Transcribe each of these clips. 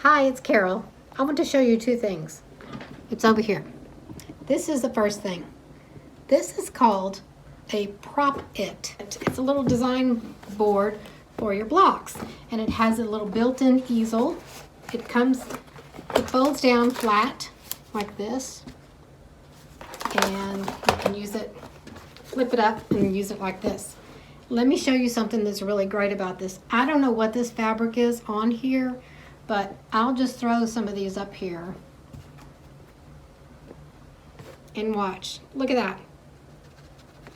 Hi, it's Carol. I want to show you two things. It's over here. This is the first thing. This is called a prop it. It's a little design board for your blocks, and it has a little built-in easel. It folds down flat like this, and you can use it, flip it up and use it like this. Let me show you something that's really great about this. I don't know what this fabric is on here, but I'll just throw some of these up here and watch. Look at that.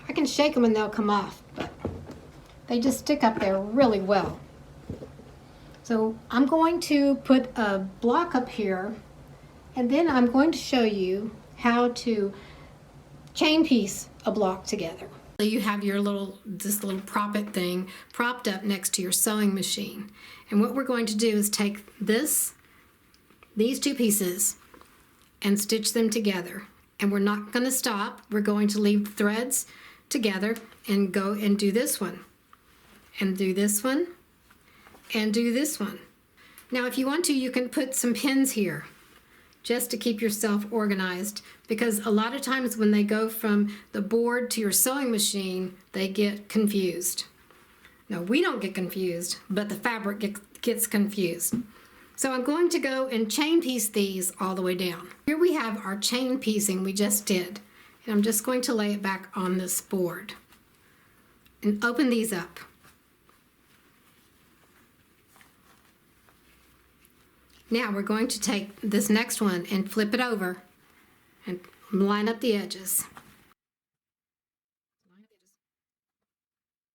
I can shake them and they'll come off, but they just stick up there really well. So I'm going to put a block up here, and then I'm going to show you how to chain piece a block together. So you have your this little prop it thing propped up next to your sewing machine. And what we're going to do is take these two pieces and stitch them together. And we're not going to stop. We're going to leave the threads together and go and do this one. And do this one. And do this one. Now if you want to, you can put some pins here just to keep yourself organized, because a lot of times when they go from the board to your sewing machine, they get confused. No, we don't get confused, but the fabric gets confused. So I'm going to go and chain piece these all the way down. Here we have our chain piecing we just did, and I'm just going to lay it back on this board and open these up. Now we're going to take this next one and flip it over and line up the edges.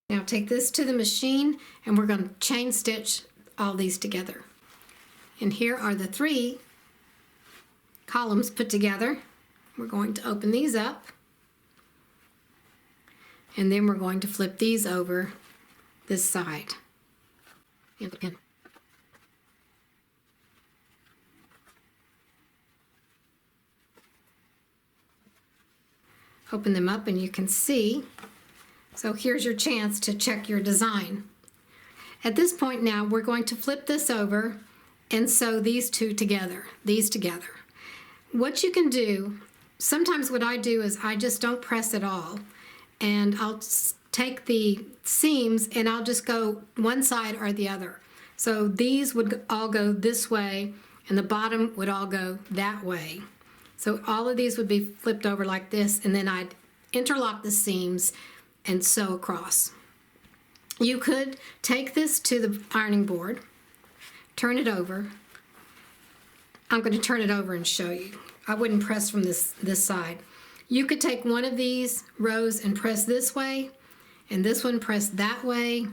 Now take this to the machine and we're going to chain stitch all these together. And here are the 3 columns put together. We're going to open these up, and then we're going to flip these over this side. And the pin. Open them up and you can see. So here's your chance to check your design. At this point now, we're going to flip this over and sew these two together, What you can do, sometimes what I do is I just don't press at all, and I'll take the seams and I'll just go one side or the other. So these would all go this way and the bottom would all go that way. So all of these would be flipped over like this, and then I'd interlock the seams and sew across. You could take this to the ironing board, turn it over. I'm going to turn it over and show you. I wouldn't press from this side. You could take one of these rows and press this way, and this one press that way,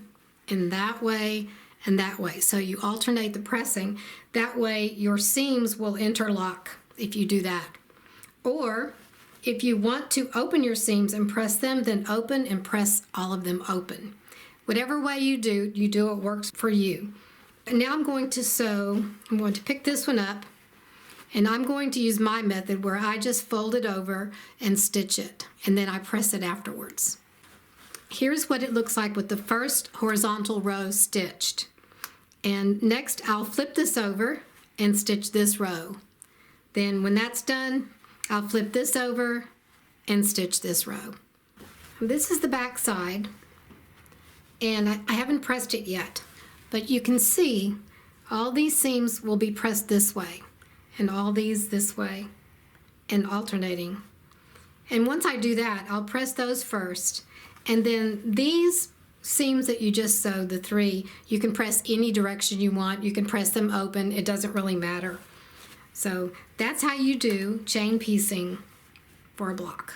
and that way, and that way. So you alternate the pressing. That way your seams will interlock if you do that. Or if you want to open your seams and press them, then open and press all of them open. Whatever way you do it works for you. And now I'm going to sew. I'm going to pick this one up, and I'm going to use my method where I just fold it over and stitch it, and then I press it afterwards. Here's what it looks like with the first horizontal row stitched. And next I'll flip this over and stitch this row. Then when that's done, I'll flip this over and stitch this row. This is the back side, and I haven't pressed it yet, but you can see all these seams will be pressed this way, and all these this way, and alternating. And once I do that, I'll press those first, and then these seams that you just sewed, the 3, you can press any direction you want. You can press them open. It doesn't really matter. So that's how you do chain piecing for a block.